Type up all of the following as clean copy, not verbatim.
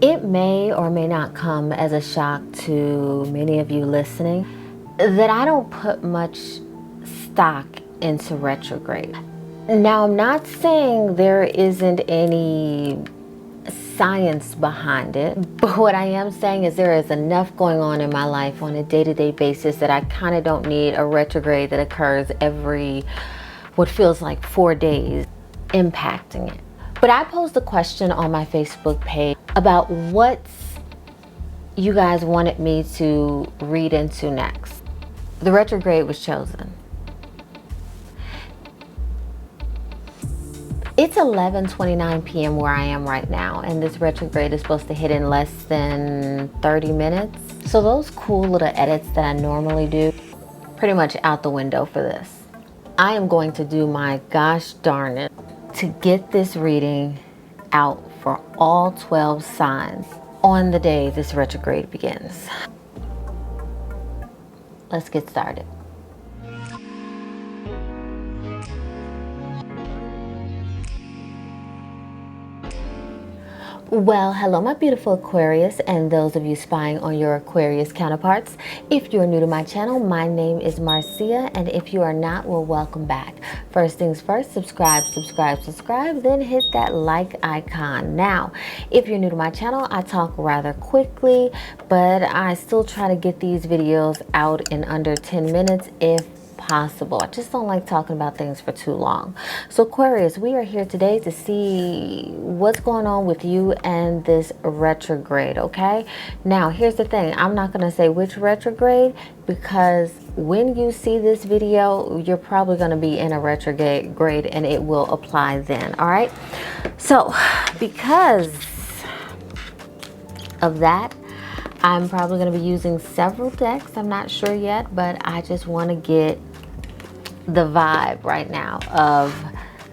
It may or may not come as a shock to many of you listening that I don't put much stock into retrograde. Now, I'm not saying there isn't any science behind it, but what I am saying is there is enough going on in my life on a day-to-day basis that I kind of don't need a retrograde that occurs every what feels like 4 days impacting it. But I posed a question on my Facebook page about what you guys wanted me to read into next. The retrograde was chosen. It's 11:29 p.m. where I am right now, and this retrograde is supposed to hit in less than 30 minutes. So those cool little edits that I normally do, pretty much out the window for this. I am going to do my gosh darn it to get this reading out for all 12 signs on the day this retrograde begins. Let's get started. Well, hello my beautiful Aquarius and those of you spying on your Aquarius counterparts. If you're new to my channel, my name is Marcia, and if you are not, well, welcome back. First things first, subscribe, then hit that like icon. Now, if you're new to my channel, I talk rather quickly, but I still try to get these videos out in under 10 minutes if possible. I just don't like talking about things for too long. So Aquarius, we are here today to see what's going on with you and this retrograde, okay? Now, here's the thing. I'm not going to say which retrograde, because when you see this video, you're probably going to be in a retrograde and it will apply then, all right? So, because of that, I'm probably going to be using several decks. I'm not sure yet, but I just want to get the vibe right now of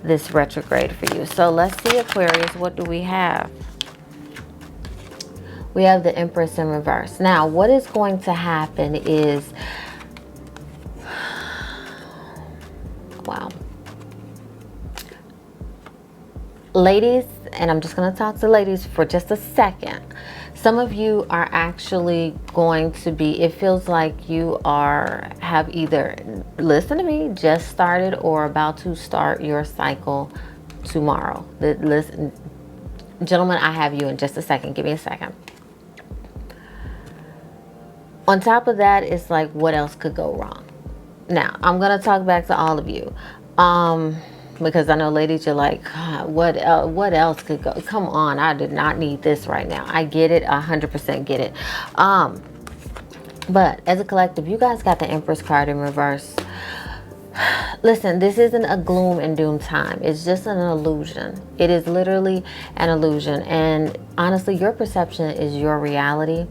this retrograde for you. So let's see, Aquarius, what do we have? We have the Empress in reverse. Now, what is going to happen is, wow. Ladies, and I'm just going to talk to ladies for just a second. Some of you are actually going to be, it feels like you have either, listen to me, just started or about to start your cycle tomorrow. Listen, gentlemen, I have you in just a second. Give me a second. On top of that, it's like, what else could go wrong? Now, I'm going to talk back to all of you. Because I know, ladies, you're like, God, what else could go? Come on, I did not need this right now. I get it, 100% get it. But as a collective, you guys got the Empress card in reverse. Listen, this isn't a gloom and doom time. It's just an illusion. It is literally an illusion. And honestly, your perception is your reality.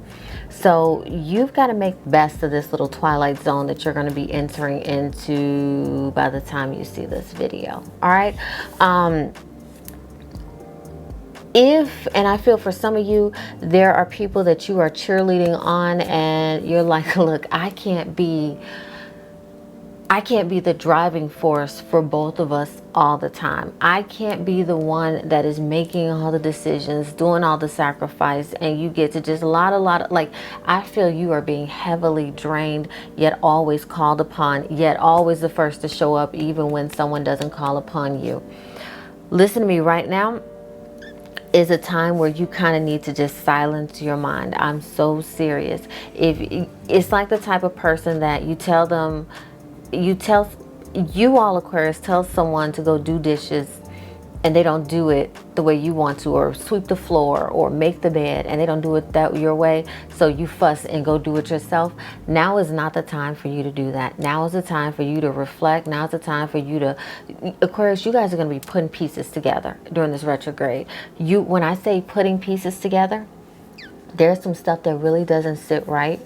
So you've got to make best of this little twilight zone that you're going to be entering into by the time you see this video. All right. And I feel for some of you, there are people that you are cheerleading on and you're like, look, I can't be the driving force for both of us all the time. I can't be the one that is making all the decisions, doing all the sacrifice, and you get to just a lot of, like, I feel you are being heavily drained, yet always called upon, yet always the first to show up even when someone doesn't call upon you. Listen to me right now. Is a time where you kind of need to just silence your mind. I'm so serious. If it's like the type of person that you all Aquarius tell someone to go do dishes and they don't do it the way you want to, or sweep the floor or make the bed, and they don't do it your way, so you fuss and go do it yourself. Now is not the time for you to do that. Now is the time for you to reflect. Now is the time for you to, Aquarius, you guys are going to be putting pieces together during this retrograde. When I say putting pieces together, there's some stuff that really doesn't sit right.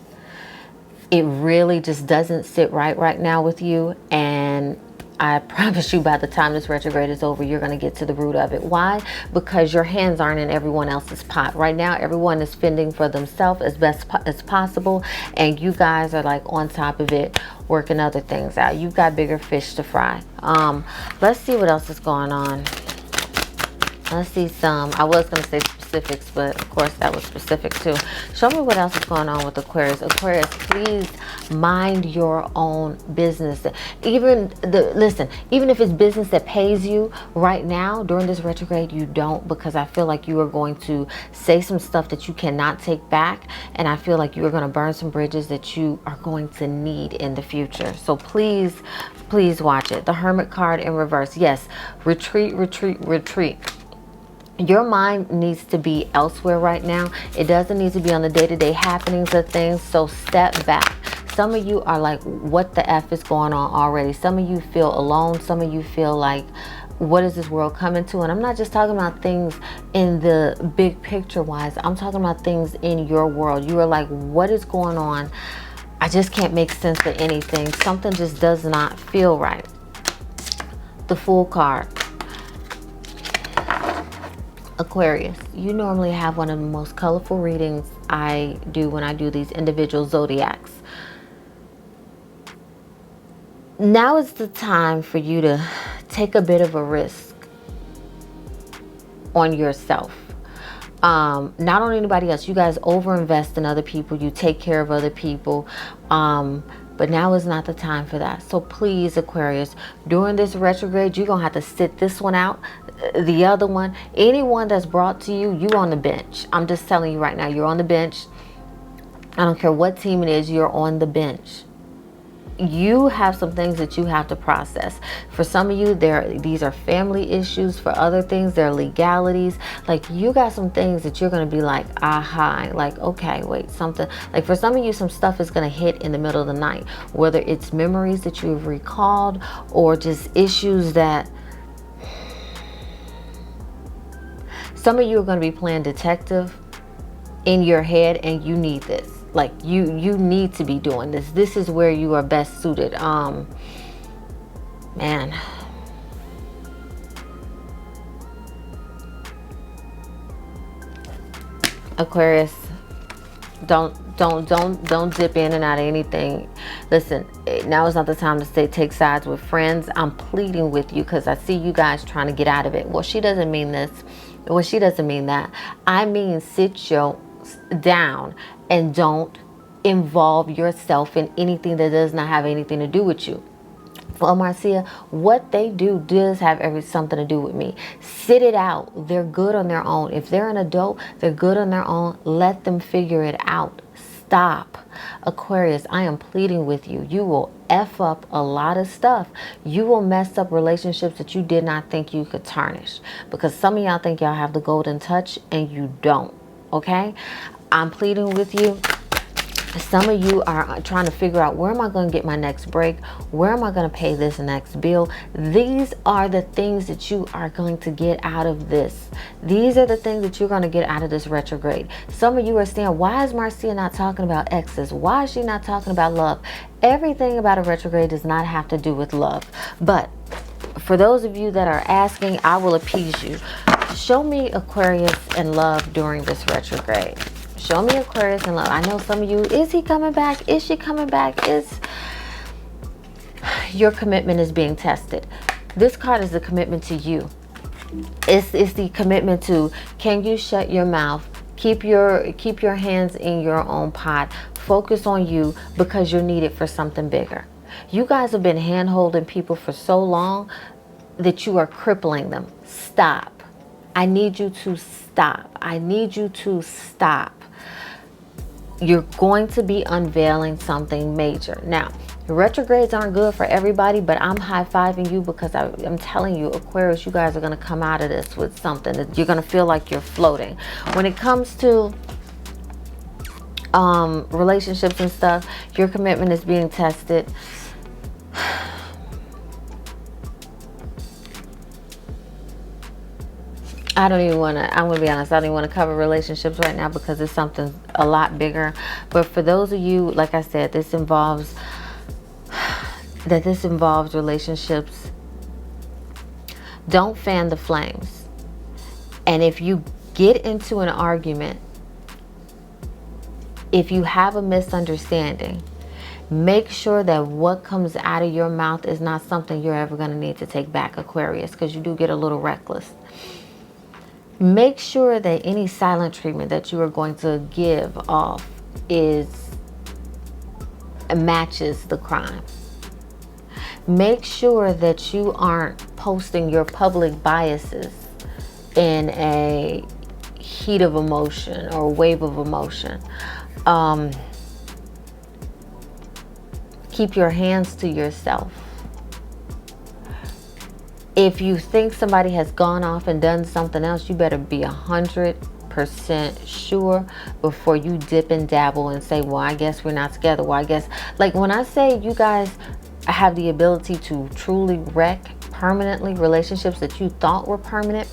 It really just doesn't sit right now with you, and I promise you by the time this retrograde is over, you're going to get to the root of it. Why? Because your hands aren't in everyone else's pot. Right now, everyone is fending for themselves as best as possible, and you guys are like on top of it, working other things out. You've got bigger fish to fry. Let's see what else is going on. Let's see some, I was going to say specifics, but of course that was specific too. Show me what else is going on with Aquarius. Aquarius, please mind your own business. Listen, even if it's business that pays you right now during this retrograde, you don't, because I feel like you are going to say some stuff that you cannot take back, and I feel like you are going to burn some bridges that you are going to need in the future. So please watch it. The Hermit card in reverse. Yes, retreat, retreat, retreat. Your mind needs to be elsewhere right now. It doesn't need to be on the day-to-day happenings of things. So step back. Some of you are like, what the F is going on already? Some of you feel alone. Some of you feel like, what is this world coming to? And I'm not just talking about things in the big picture wise. I'm talking about things in your world. You are like, what is going on? I just can't make sense of anything. Something just does not feel right. The Fool card. Aquarius, you normally have one of the most colorful readings I do when I do these individual zodiacs. Now is the time for you to take a bit of a risk on yourself. Not on anybody else. You guys overinvest in other people. You take care of other people. But now is not the time for that. So please, Aquarius, during this retrograde, you're going to have to sit this one out. The other one, anyone that's brought to you, you're on the bench. I'm just telling you right now, you're on the bench. I don't care what team it is, you're on the bench. You have some things that you have to process. For some of you, these are family issues. For other things, they're legalities. Like, you got some things that you're going to be like, aha, like, okay, wait, something. Like, for some of you, some stuff is going to hit in the middle of the night, whether it's memories that you've recalled or just issues that some of you are going to be playing detective in your head, and you need this. Like, you need to be doing this. This is where you are best suited. Man. Aquarius, don't dip in and out of anything. Listen, now is not the time to take sides with friends. I'm pleading with you because I see you guys trying to get out of it. Well, she doesn't mean this. Well, she doesn't mean that. I mean, sit your down and don't involve yourself in anything that does not have anything to do with you. Well, Marcia, what they do does have something to do with me. Sit it out. They're good on their own. If they're an adult, they're good on their own. Let them figure it out. Stop. Aquarius, I am pleading with you. You will F up a lot of stuff. You will mess up relationships that you did not think you could tarnish. Because some of y'all think y'all have the golden touch and you don't. Okay? I'm pleading with you. Some of you are trying to figure out, where am I going to get my next break? Where am I going to pay this next bill? These are the things that you are going to get out of this. These are the things that you're going to get out of this retrograde. Some of you are saying, why is Marcia not talking about exes? Why is she not talking about love? Everything about a retrograde does not have to do with love. But for those of you that are asking, I will appease you. Show me Aquarius and love during this retrograde. Show me Aquarius and love. I know some of you, is he coming back? Is she coming back? Your commitment is being tested. This card is the commitment to you. It's the commitment to, can you shut your mouth? Keep your hands in your own pot. Focus on you, because you're needed for something bigger. You guys have been hand-holding people for so long that you are crippling them. Stop. I need you to stop. I need you to stop. You're going to be unveiling something major. Now, retrogrades aren't good for everybody, but I'm high-fiving you because I'm telling you, Aquarius, you guys are going to come out of this with something that you're going to feel like you're floating. When it comes to relationships and stuff, your commitment is being tested. I'm going to be honest, I don't even want to cover relationships right now because it's something a lot bigger. But for those of you, like I said, this involves relationships. Don't fan the flames. And if you get into an argument, if you have a misunderstanding, make sure that what comes out of your mouth is not something you're ever going to need to take back, Aquarius, because you do get a little reckless. Make sure that any silent treatment that you are going to give off matches the crime. Make sure that you aren't posting your public biases in a heat of emotion or wave of emotion. Keep your hands to yourself. If you think somebody has gone off and done something else, you better be 100% sure before you dip and dabble and say, well, I guess we're not together. Well, I guess, like when I say you guys have the ability to truly wreck permanently relationships that you thought were permanent,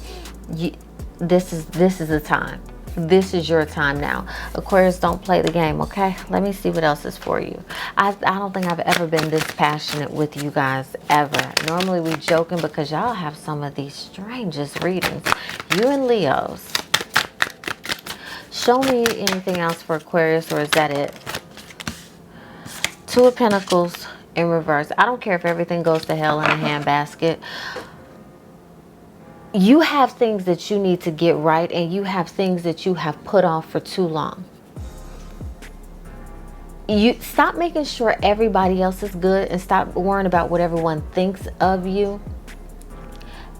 this is the time. This is your time now. Aquarius, don't play the game, okay? Let me see what else is for you. I don't think I've ever been this passionate with you guys, ever. Normally we joking because y'all have some of these strangest readings. You and Leos. Show me anything else for Aquarius, or is that it? Two of Pentacles in reverse. I don't care if everything goes to hell in a handbasket. You have things that you need to get right, and you have things that you have put off for too long. You stop making sure everybody else is good and stop worrying about what everyone thinks of you.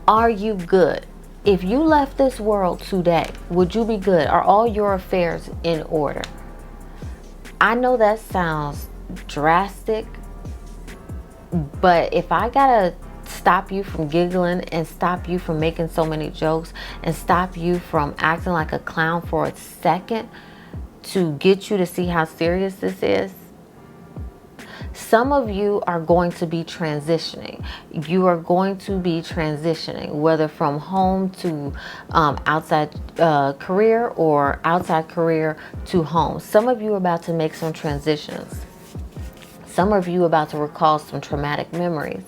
Are you good? If you left this world today, would you be good? Are all your affairs in order? I know that sounds drastic, but if I gotta stop you from giggling and stop you from making so many jokes and stop you from acting like a clown for a second to get you to see how serious this is, some of you are going to be transitioning. You are going to be transitioning, whether from home to outside career or outside career to home. Some of you are about to make some transitions. Some of you are about to recall some traumatic memories.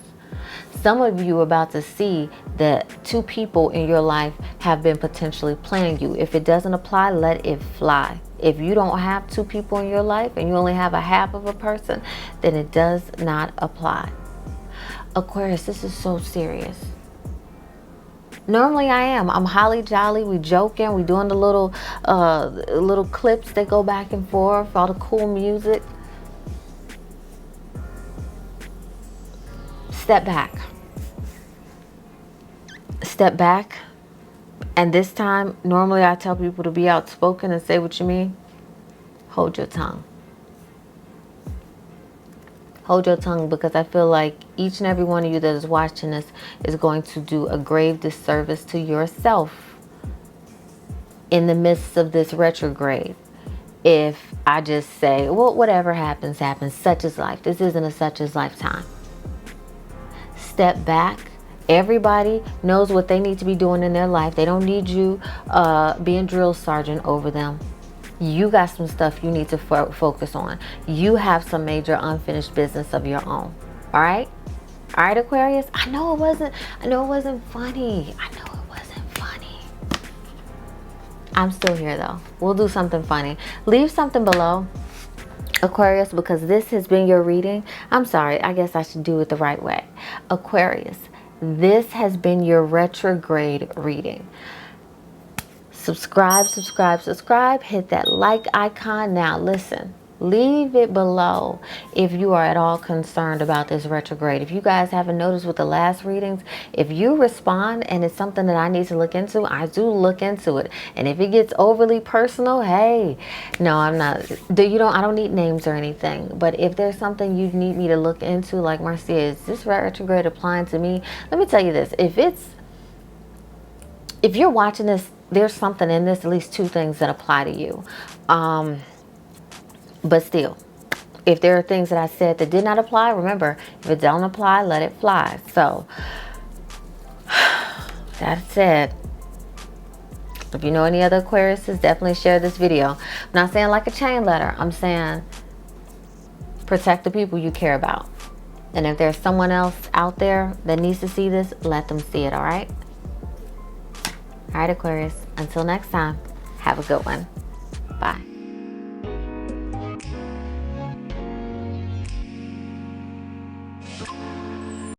Some of you are about to see that two people in your life have been potentially playing you. If it doesn't apply, let it fly. If you don't have two people in your life and you only have a half of a person, then it does not apply. Aquarius, this is so serious. Normally I am. I'm holly jolly. We joking. We doing the little clips that go back and forth, all the cool music. Step back. Step back. And this time, normally I tell people to be outspoken and say what you mean. Hold your tongue. Hold your tongue, because I feel like each and every one of you that is watching this is going to do a grave disservice to yourself in the midst of this retrograde. If I just say, well, whatever happens, happens. Such is life. This isn't a such is lifetime. Step back. Everybody knows what they need to be doing in their life. They don't need you being drill sergeant over them. You got some stuff you need to focus on. You have some major unfinished business of your own. All right? All right, Aquarius? I know it wasn't funny. I know it wasn't funny. I'm still here though. We'll do something funny. Leave something below, Aquarius, because this has been your reading. I'm sorry. I guess I should do it the right way. Aquarius, this has been your retrograde reading. Subscribe. Hit that like icon. Now listen, leave it below if you are at all concerned about this retrograde. If you guys haven't noticed with the last readings, if you respond and it's something that I need to look into, I do look into it. And if it gets overly personal, hey, no, I'm not. I don't need names or anything. But if there's something you need me to look into, like Marcia, is this retrograde applying to me? Let me tell you this. If you're watching this, there's something in this, at least two things that apply to you. But still, if there are things that I said that did not apply, remember, if it don't apply, let it fly. So, that said, if you know any other Aquariuses, definitely share this video. I'm not saying like a chain letter. I'm saying protect the people you care about. And if there's someone else out there that needs to see this, let them see it, all right? All right, Aquarius, until next time, have a good one. Bye.